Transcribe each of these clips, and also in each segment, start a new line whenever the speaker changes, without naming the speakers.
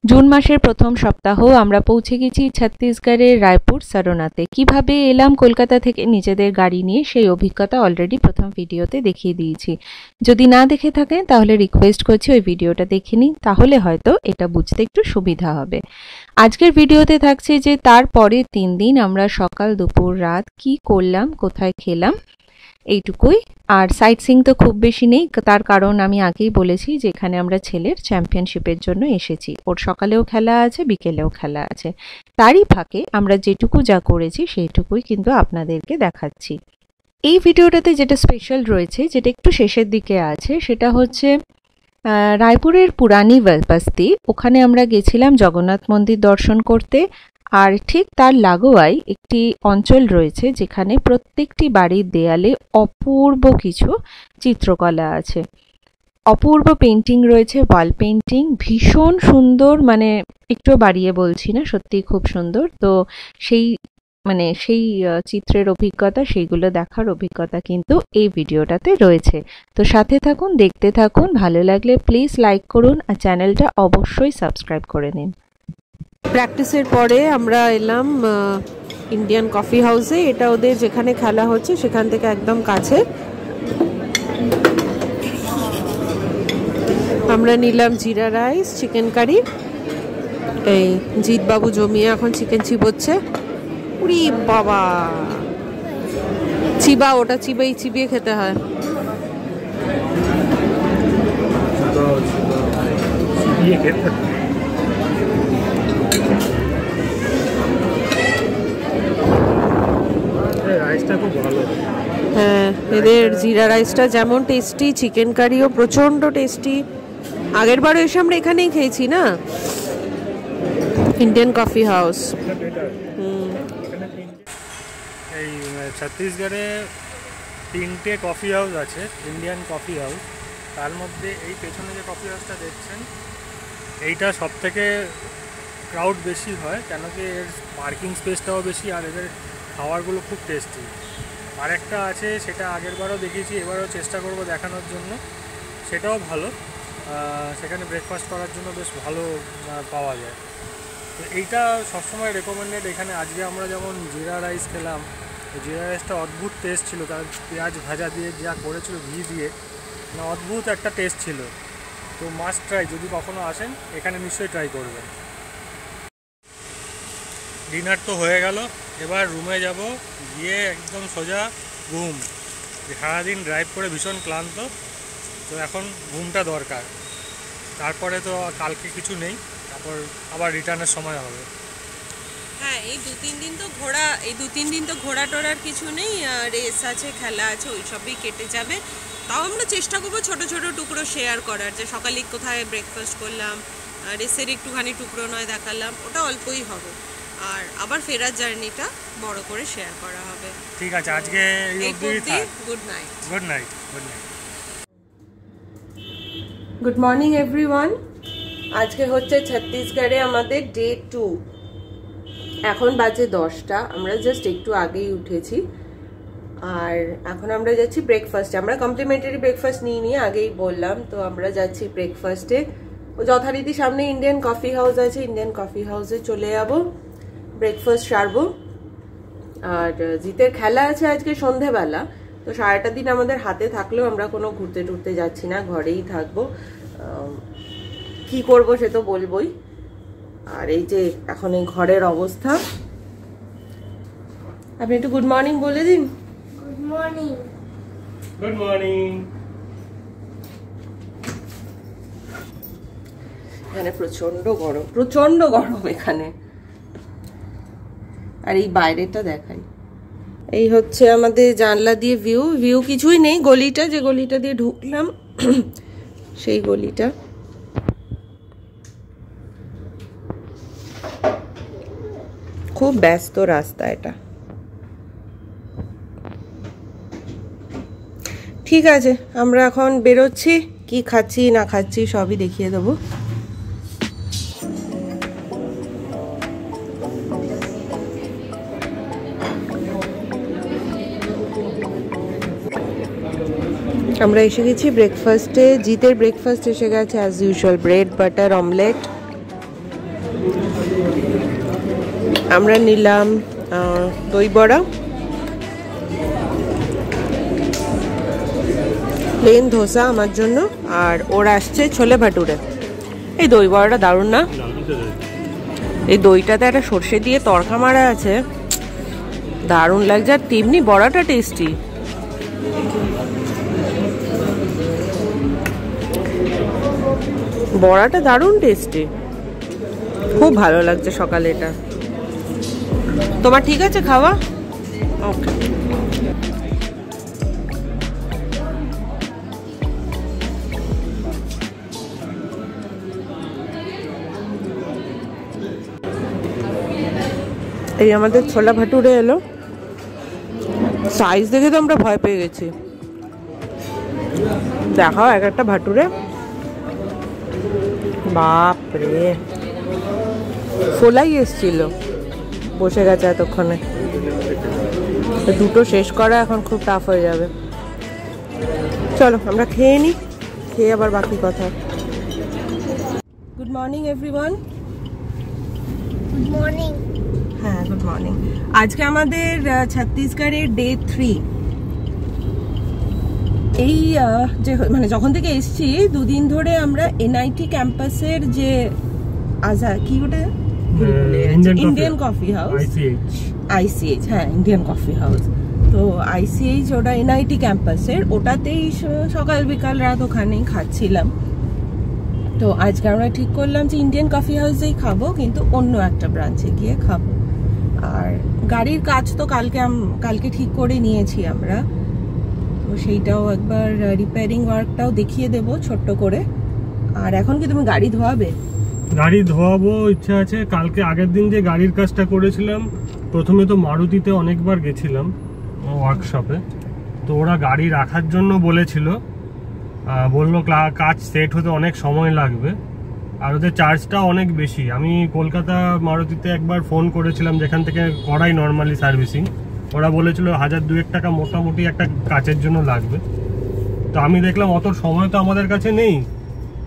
June মাসের প্রথম সপ্তাহ আমরা পৌঁছে গেছি ছত্তিশগড়ের রায়পুর সরনাতে। কিভাবে এলাম কলকাতা থেকে নিজেদের গাড়ি নিয়ে সেই অভিজ্ঞতা অলরেডি প্রথম ভিডিওতে দেখিয়ে দিয়েছি। যদি না দেখে থাকেন তাহলে রিকোয়েস্ট করছি ওই ভিডিওটা দেখে নিন, তাহলে হয়তো এটা বুঝতে একটু সুবিধা হবে। আজকের ভিডিওতে থাকছে যে তারপরে 3 দিন আমরা সকাল দুপুর রাত কি করলাম, কোথায় খেলাম, এইটুকুই। আর সাইট সিইং তো খুব বেশি নেই, তার কারণ আমি আগেই বলেছি যে এখানে আমরা ছেলের চ্যাম্পিয়নশিপের জন্য এসেছি। ওর সকালেও খেলা আছে, বিকেলেও খেলা আছে। তারই ফাঁকে আমরা যেটুকু যা করেছি সেইটুকুই কিন্তু আপনাদেরকে দেখাচ্ছি। এই ভিডিওটাতে যেটা স্পেশাল রয়েছে, যেটা একটু শেষের দিকে আছে, সেটা হচ্ছে রায়পুরের পুরানি বস্তি। ওখানে আমরা গেছিলাম জগন্নাথ মন্দির দর্শন করতে। আর ঠিক তার লাগোয়াই একটি অঞ্চল রয়েছে যেখানে প্রত্যেকটি বাড়ির দেয়ালে অপূর্ব কিছু চিত্রকলা আছে, অপূর্ব পেন্টিং রয়েছে, ওয়াল পেন্টিং, ভীষণ সুন্দর। মানে একটু বাড়িয়ে বলছি না, সত্যিই খুব সুন্দর। তো সেই চিত্রের অভিজ্ঞতা, সেইগুলো দেখার অভিজ্ঞতা কিন্তু এই ভিডিওটাতে রয়েছে। তো সাথে থাকুন, দেখতে থাকুন। ভালো লাগলে প্লিজ লাইক করুন আর চ্যানেলটা অবশ্যই সাবস্ক্রাইব করে নিন।
প্র্যাকটিসের পরে আমরা এলাম ইন্ডিয়ান কফি হাউসে। এটা ওদের যেখানে খেলা হচ্ছে সেখান থেকে একদম কাছে। আমরা নিলাম জিরা রাইস, চিকেন কারি। এই জিৎবাবু জমিয়ে এখন চিকেন চিবোচ্ছে। উরি বাবা, চিবা, ওটা চিবিয়ে খেতে হয়। হ্যাঁ, এদের জিরা রাইসটা যেমন টেস্টি, চিকেন কারিও প্রচন্ড টেস্টি। আগের বারও এসে আমরা এখানেই খেয়েছি না, ইন্ডিয়ান কফি হাউস।
এই ছত্তিশগড়ে 3টে কফি হাউস আছে, ইন্ডিয়ান কফি হাউস। তার মধ্যে এই পেছনে যে কফি হাউসটা দেখছেন, এইটা সব থেকে ক্রাউড বেশি হয়, কেন কি এর পার্কিং স্পেসটাও বেশি আর এদের খাবারগুলো খুব টেস্টি। আর একটা আছে, সেটা আগেরবারও দেখিয়েছি, এবারও চেষ্টা করব দেখানোর জন্য, সেটাও ভালো। সেখানে ব্রেকফাস্ট করার জন্য বেশ ভালো পাওয়া যায়। তো এইটা সবসময় রেকমেন্ডেড এখানে। আজকে আমরা যেমন জিরা রাইস খেলাম, জিরা রাইসটা অদ্ভুত টেস্ট ছিল, তার পেঁয়াজ ভাজা দিয়ে যা করেছিল ঘি দিয়ে, না অদ্ভুত একটা টেস্ট ছিল। তো মাস্ট ট্রাই, যদি কখনো আসেন এখানে নিশ্চয়ই ট্রাই করবেন। ডিনার তো হয়ে গেল, এবার রুমে যাব, গিয়ে একদম সোজা ঘুম। সারাদিন ড্রাইভ করে ভীষণ ক্লান্ত, তো এখন ঘুমটা দরকার। তারপরে তো কালকে কিছু নেই, তারপর আবার রিটার্নের সময় হবে।
হ্যাঁ, এই 2-3 দিন তো ঘোরা টোরার কিছু নেই, রেস আছে, খেলা আছে, ওই সবই কেটে যাবে। তাও আমরা চেষ্টা করবো ছোট ছোট টুকরো শেয়ার করার, যে সকালে কোথায় ব্রেকফাস্ট করলাম, রেসের একটুখানি টুকরো নয় দেখালাম, ওটা অল্পই হবে। আর আবার ফেরার জার্নিটা বড় করে শেয়ার করা হবে।
ঠিক আছে, আজকে
good night.
Good night. Good night.
Good morning everyone. আজকে হচ্ছে ছত্তিশগড়ে আমাদের ডে 2। এখন বাজে 10টা, আমরা জাস্ট একটু আগেই উঠেছি। আর এখন আমরা যাচ্ছি ব্রেকফাস্টে। আমরা কমপ্লিমেন্টারি ব্রেকফাস্ট নিয়ে আগেই বললাম, তো আমরা যাচ্ছি ব্রেকফাস্টে। যথারীতি সামনে ইন্ডিয়ান কফি হাউস আছে, ইন্ডিয়ান কফি হাউসে চলে যাবো, ব্রেকফাস্ট সারবো। আর জিতের খেলা আছে আজকে সন্ধেবেলা, তো সারাটা দিন আমাদের হাতে থাকলেও আমরা কোনো ঘুরতে টুরতে যাচ্ছি না, ঘরেই থাকবো। কি করব সে তো বলবোই। আর এই যে এখন এই ঘরের অবস্থা, আপনি একটু গুড মর্নিং বলে দিন।
Good morning.
Good morning.
এখানে প্রচন্ড গরম এখানে। আর এই বাইরেটা দেখাই, এই হচ্ছে আমাদের জানলা দিয়ে ভিউ কিছুই নেই। গলিটা, যে গলিটা দিয়ে ঢুকলাম সেই গলিটা। খুব ব্যস্ত রাস্তা এটা। ঠিক আছে, আমরা এখন বেরোচ্ছি, কি খাচ্ছি না খাচ্ছি সবই দেখিয়ে দেবো। আমরা এসে গেছি ব্রেকফাস্টে। জিতের ব্রেকফাস্ট এসে গেছে as usual, bread butter omelette. আমরা নিলাম দই বড়া, প্লেন ধোসা আমার জন্য, আর ওরা আসছে ছোলে ভাটুরে। এই দই বড়াটা দারুণ না? এই দইটাতে একটা সর্ষে দিয়ে তড়কা মারা আছে, দারুণ লাগছে। আর তেমনি বড়াটা টেস্টি। বড়াটা দারুণ টেস্টি, খুব ভালো লাগছে সকালে এটা। তোমার ঠিক আছে খাওয়া? ওকে। এই আমাদের ছোলা ভাটুরে এলো। সাইজ দেখে তো আমরা ভয় পেয়ে গেছি। দেখাও এক একটা ভাটুরে, বাপরে ফোলাই এসছিল, বসে গেছে এতক্ষণে। দুটো শেষ করা এখন খুব টাফ হয়ে যাবে। চলো আমরা খেয়ে নিই, খেয়ে আবার বাকি কথা। Good morning everyone.
Good morning.
হ্যাঁ গুড মর্নিং। আজকে আমাদের ছত্তিশগড়ের ডে 3। এই যে মানে যখন থেকে এসছি দুদিন ধরে আমরা এনআইটি ক্যাম্পাসের যে কি ওটা ইন্ডিয়ান কফি হাউস, আইসিএইচ, হ্যাঁ ইন্ডিয়ান কফি হাউস। তো আইসিএইচ ওটা এনআইটি ক্যাম্পাসের, ওটাতেই সকাল বিকাল রাত ওখানেই খাচ্ছিলাম। তো আজকে আমরা ঠিক করলাম যে ইন্ডিয়ান কফি হাউসেই খাবো, কিন্তু অন্য একটা ব্রাঞ্চে গিয়ে খাবো। আর গাড়ির কাজ তো কালকে ঠিক করে নিয়েছি আমরা, তো সেইটাও একবার রিপেয়ারিং ওয়ার্কটাও দেখিয়ে দেব ছোট্ট করে। আর এখন কি তুমি গাড়ি ধোয়াবে?
গাড়ি ধোয়াবো ইচ্ছা আছে। কালকে আগের দিন যে গাড়ির কাজটা করেছিলাম, প্রথমে তো মারুতিতে অনেকবার গেছিলাম ওয়ার্কশপে, তো ওরা গাড়ি রাখার জন্য বলেছিল, বললো কাজ সেট হতে অনেক সময় লাগবে, আর ওদের চার্জটা অনেক বেশি। আমি কলকাতা মারুতিতে একবার ফোন করেছিলাম, যেখান থেকে করাই নর্মালি সার্ভিসিং, ওরা বলেছিল 1000-2000 টাকা মোটামুটি একটা কাচের জন্য লাগবে। তো আমি দেখলাম অত সময় তো আমাদের কাছে নেই,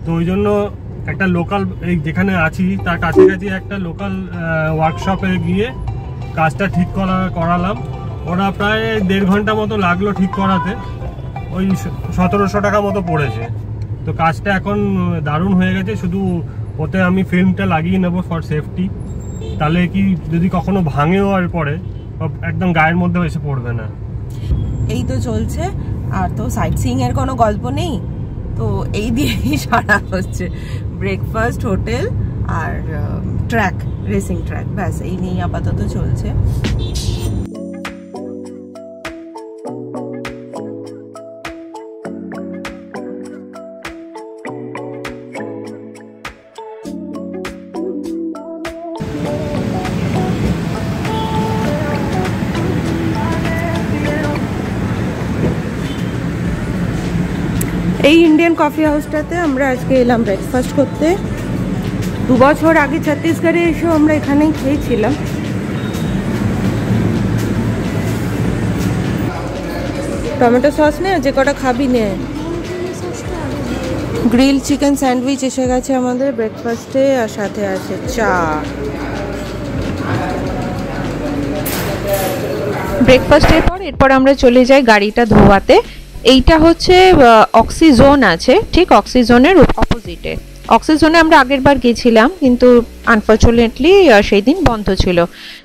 তো ওই জন্য একটা লোকাল, এই যেখানে আছি তার কাছাকাছি একটা লোকাল ওয়ার্কশপে গিয়ে কাজটা ঠিক করালাম। ওরা প্রায় 1.5 ঘন্টা মতো লাগলো ঠিক করাতে, ওই 1700 টাকা মতো পড়েছে। তো কাজটা এখন দারুণ হয়ে গেছে, শুধু ওতে আমি ফিল্মটা লাগিয়ে নেবো ফর সেফটি, তাহলে কি যদি কখনো ভাঙেও আর পরে একদম গায়ের মধ্যে এসে পড়বে না।
এই তো চলছে, আর তো সাইট সিইং এর কোনো গল্প নেই, তো এই দিয়েই সারা হচ্ছে। ব্রেকফাস্ট, হোটেল আর ট্র্যাক, রেসিং ট্র্যাক, ব্যাস এই নিয়েই আপাতত চলছে। এই ইন্ডিয়ান কফি হাউসটাতে আমরা আজকে এলাম ব্রেকফাস্ট করতে। 2 বছর আগে ছত্তিশগড়ে এসেও আমরা এখানেই খেয়েছিলাম। টমেটো সস নে, যে কটা খাবি নে। গ্রিল চিকেন স্যান্ডউইচ এসে গেছে আমাদের ব্রেকফাস্টে, আর সাথে আছে চা।
ব্রেকফাস্টের পর এরপর আমরা চলে যাই গাড়িটা ধোয়াতে। এইটা হচ্ছে অক্সিজোন আছে, ঠিক অক্সিজোনের অপোজিটে। অক্সিজোনে আমরা আগের বার গেছিলাম, কিন্তু আনফর্চুনেটলি সেই দিন বন্ধ ছিল।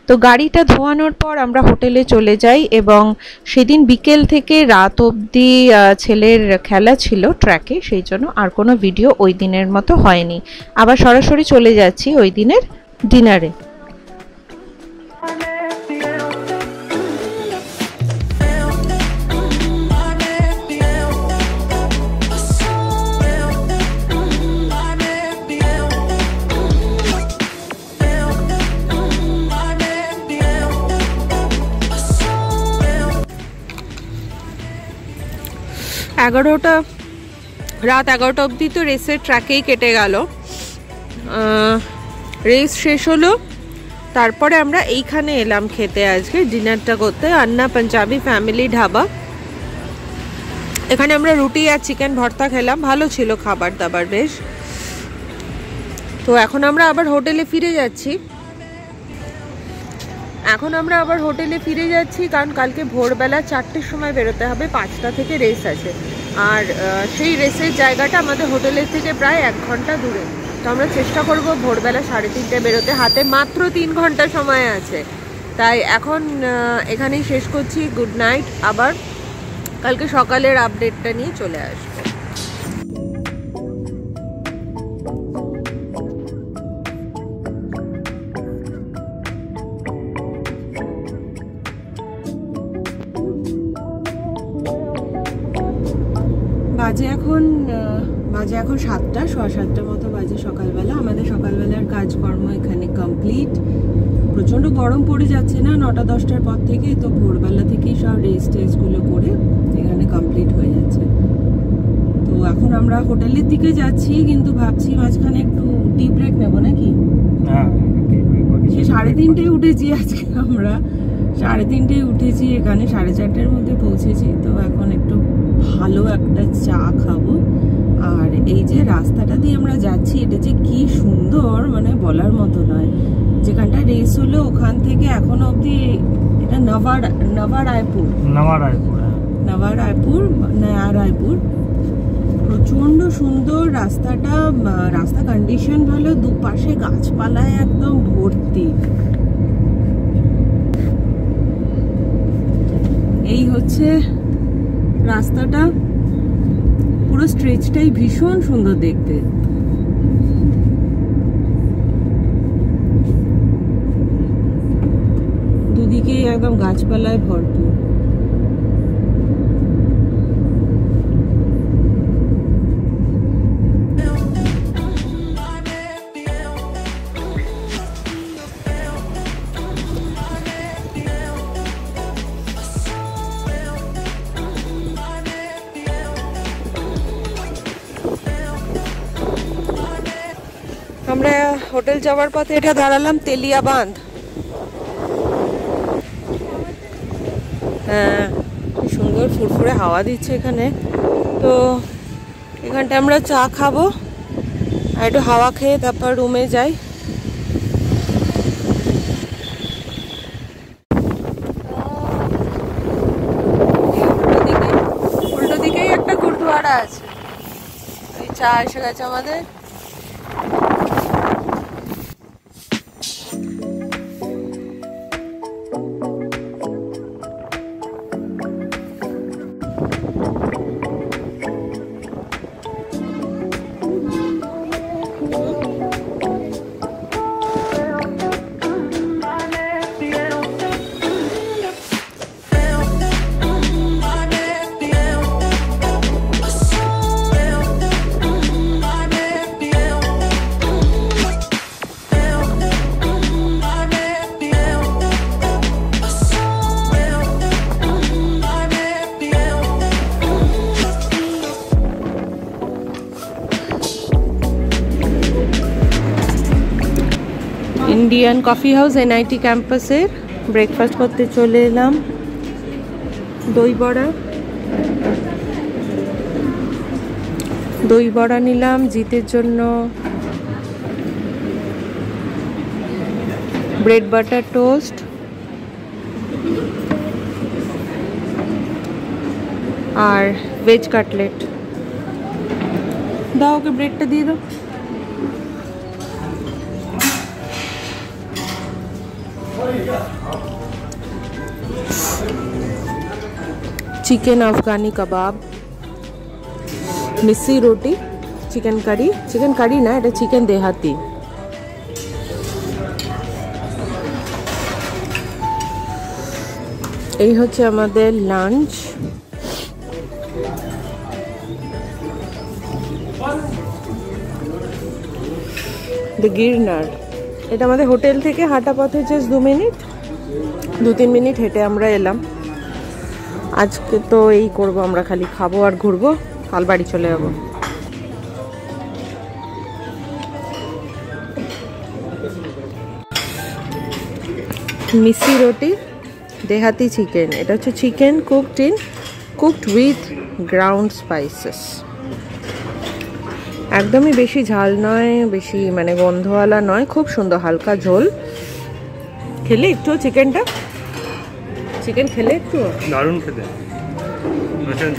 তো গাড়িটা ধোয়ানোর পর আমরা হোটেলে চলে যাই, এবং সেদিন বিকেল থেকে রাত অবধি ছেলের খেলা ছিল ট্র্যাকে, সেই জন্য আর কোনো ভিডিও ওই দিনের মতো হয়নি। আবার সরাসরি চলে যাচ্ছি ওই দিনের ডিনারে।
রাত 11টা অবধি তো রেসের ট্র্যাকেই কেটে গেল। রেস শেষ হলো, তারপরে আমরা এইখানে এলাম খেতে আজকে ডিনারটা করতে, আন্না পাঞ্জাবি ফ্যামিলি ধাবা। এখানে আমরা রুটি আর চিকেন ভর্তা খেলাম, ভালো ছিল খাবার দাবার বেশ। তো এখন আমরা আবার হোটেলে ফিরে যাচ্ছি। কারণ কালকে ভোরবেলা 4টের সময় বেরোতে হবে, 5টা থেকে রেস আছে। আর সেই রেসের জায়গাটা আমাদের হোটেলের থেকে প্রায় 1 ঘন্টা দূরে। তো আমরা চেষ্টা করব ভোরবেলা 3:30টায় বেরোতে, হাতে মাত্র 3 ঘন্টা সময় আছে। তাই এখন এখানেই শেষ করছি। Good night. আবার কালকে সকালের আপডেটটা নিয়ে চলে আসবো। বাজে এখন 7টা, 7:15 মতো বাজে সকালবেলা। আমাদের সকালবেলার কাজকর্ম এখানে কমপ্লিট। প্রচণ্ড গরম পড়ে যাচ্ছে না 9টা-10টার পর থেকে, তো ভোরবেলা থেকেই সব টেস্টগুলো করে এখানে কমপ্লিট হয়ে যাচ্ছে। তো এখন আমরা হোটেলের দিকে যাচ্ছি, কিন্তু ভাবছি মাঝখানে একটু টি ব্রেক নেবো নাকি। সে 3:30টায় উঠেছি আজকে, আমরা 3:30টায় উঠেছি, এখানে 4:30টার মধ্যে পৌঁছেছি। তো এখন একটু ভালো একটা চা খাবো। আর এই যে রাস্তাটা দিয়ে আমরা যাচ্ছি, এটা যে কি সুন্দর, মানে বলার মতো নয়। যেখানটা রেস হলো ওখান থেকে এখনো অব্দি, এটা নয়া রায়পুর। প্রচন্ড সুন্দর রাস্তাটা, রাস্তা কন্ডিশন ভালো, দুপাশে গাছপালায় একদম ভর্তি। এই হচ্ছে রাস্তাটা, পুরো স্ট্রেচটাই ভীষণ সুন্দর দেখতে। দুদিকে একদম গাছপালায় ভরপুর। আমরা হোটেল যাওয়ার পথে এটা দাঁড়ালাম তেলিয়া বাঁধ। হ্যাঁ, সুন্দর ফুরফুরে হাওয়া দিচ্ছে এখানে। তো এখানটা আমরা চা খাবো, আর একটু হাওয়া খেয়ে তারপর রুমে যাই। উল্টো দিকেই একটা গুরুদুয়ারা আছে। এই চা এসে গেছে আমাদের। ইন্ডিয়ান কফি হাউস NIT ক্যাম্পাসের ব্রেকফাস্ট করতে চলে এলাম। দই বড়া নিলাম জিতের জন্য, ব্রেড বাটার টোস্ট, আর ভেজ কাটলেট। দাও ওকে ব্রেডটা দিয়ে দাও। চিকেন আফগানি কাবাব, মিষ্টি রুটি, চিকেন কারি না, এটা চিকেন দেহাতি। এই হচ্ছে আমাদের লাঞ্চ। দ্য গিরনার, এটা আমাদের হোটেল থেকে হাঁটা পথে জাস্ট 2-3 মিনিট হেঁটে আমরা এলাম। আজকে তো এই করব, আমরা খালি খাবো আর ঘুরবো, কাল বাড়ি চলে যাবো। মিষ্টি রুটি, দেহাতি চিকেন, এটা হচ্ছে chicken cooked with ground spices. একদমই বেশি ঝাল নয়, বেশি মানে গন্ধওয়ালা নয়, খুব সুন্দর হালকা ঝোল। খেলে একটু চিকেন খেলে একটু
দারুণ খেতে।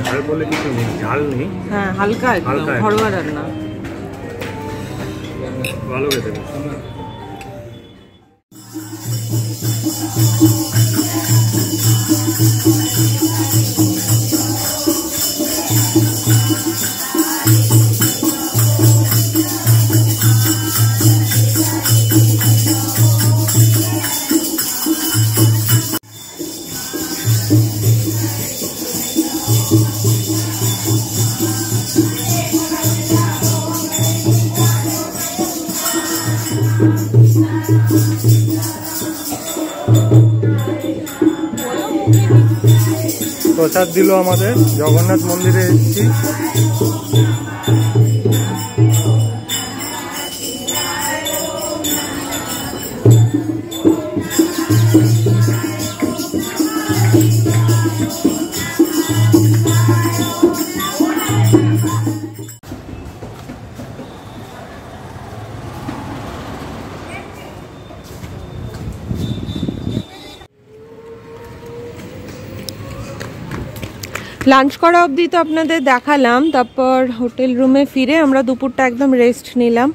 ঝাল বলে কিছু নেই, ঝাল নেই,
হ্যাঁ হালকা ঘরোয়া রান্না,
ভালো খেতে। প্রসাদ দিল আমাদের, জগন্নাথ মন্দিরে এসেছি।
লাঞ্চ করা অবধি তো আপনাদের দেখালাম, তারপর হোটেল রুমে ফিরে আমরা দুপুরটা একদম রেস্ট নিলাম।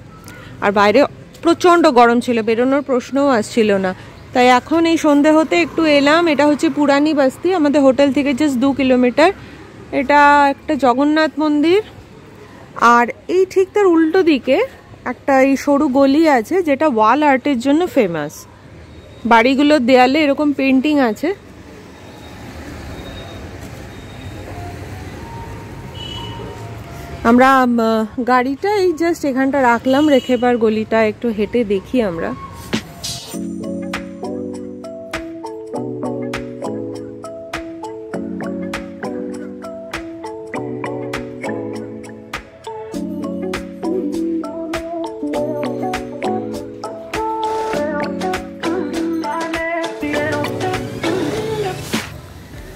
আর বাইরে প্রচণ্ড গরম ছিল, বেরোনোর প্রশ্নও আসছিল না, তাই এখন এই সন্ধে হতে একটু এলাম। এটা হচ্ছে পুরানি বস্তি, আমাদের হোটেল থেকে জাস্ট 2 কিলোমিটার। এটা একটা জগন্নাথ মন্দির, আর এই ঠিক তার উল্টো দিকে একটা এই সরু গলি আছে যেটা ওয়াল আর্টের জন্য ফেমাস। বাড়িগুলোর দেয়ালে এরকম পেন্টিং আছে। আমরা গাড়িটা এই জাস্ট এখানটা রাখলাম, রেখে এবার গলিটা একটু হেঁটে দেখি আমরা।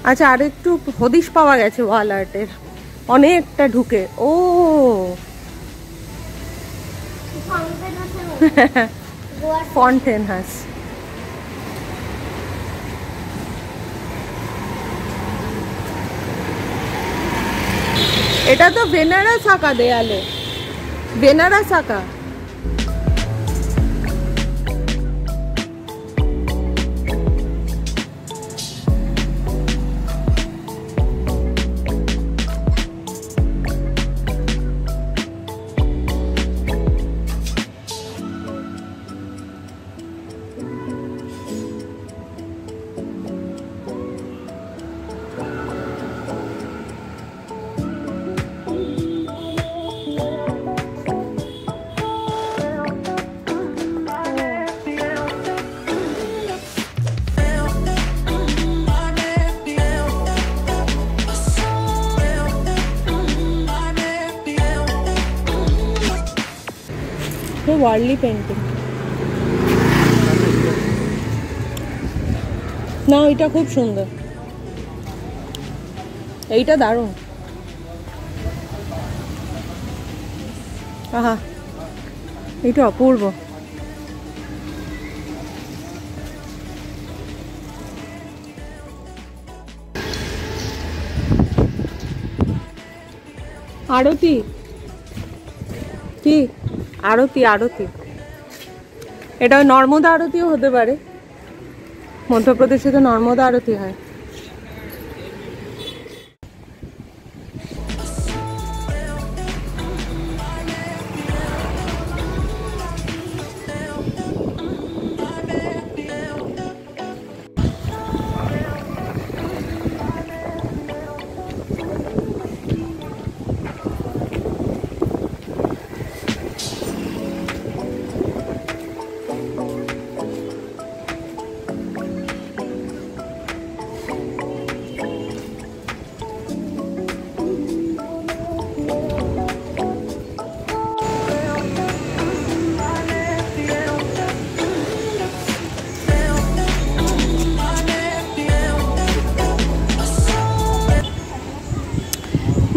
আচ্ছা, আর একটু হদিশ পাওয়া গেছে ওয়াল আর্টের, অনেকটা ঢুকে। ও ফন্টেন হাউস, এটা তো বেনারস আঁকা দেয়ালে, বেনারস আঁকা। ওয়ার্লি পেন্টিং না, ওইটা খুব সুন্দর, এইটা দারুণ। আহা, এইটা অপূর্ব। আরতি কি? আরতি, আরতি, এটা নর্মদা আরতিও হতে পারে। মধ্যপ্রদেশে তো নর্মদা আরতি হয়।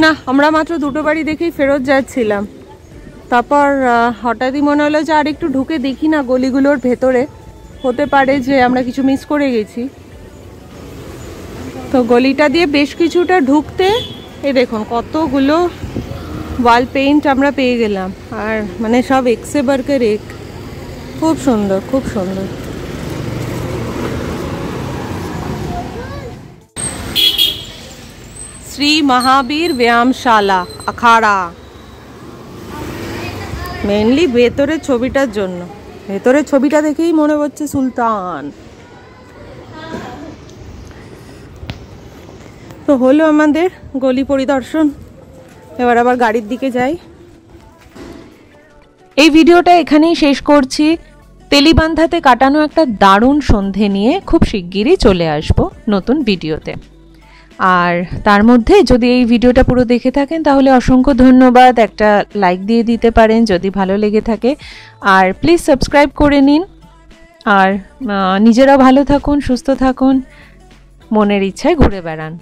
না, আমরা মাত্র দুটো বাড়ি দেখেই ফেরত যাচ্ছিলাম। তারপর হঠাৎই মনে হলো যে আর একটু ঢুকে দেখি না গলিগুলোর ভেতরে, হতে পারে যে আমরা কিছু মিস করে গেছি। তো গলিটা দিয়ে বেশ কিছুটা ঢুকতে এই দেখুন কতগুলো ওয়াল পেইন্ট আমরা পেয়ে গেলাম, আর মানে সব একসে বার্কের এক, খুব সুন্দর খুব সুন্দর। শ্রী মহাবীর ব্যায়ামশালা আখাড়া, মেনলি ভেতরের ছবিটার জন্য, ভেতরের ছবিটা দেখেই মনে হচ্ছে সুলতান। তো হলো আমাদের গলি পরিদর্শন, এবার আবার গাড়ির দিকে যাই।
এই ভিডিওটা এখানেই শেষ করছি। তেলিবান্ধাতে কাটানো একটা দারুণ সন্ধে নিয়ে খুব শিগগিরই চলে আসব নতুন ভিডিওতে। আর তার মধ্যে যদি এই ভিডিওটা পুরো দেখে থাকেন তাহলে অসংখ্য ধন্যবাদ, একটা লাইক দিয়ে দিতে পারেন যদি ভালো লেগে থাকে, আর প্লিজ সাবস্ক্রাইব করে নিন। আর নিজেরা ভালো থাকুন, সুস্থ থাকুন, মনের ইচ্ছায় ঘুরে বেড়ান।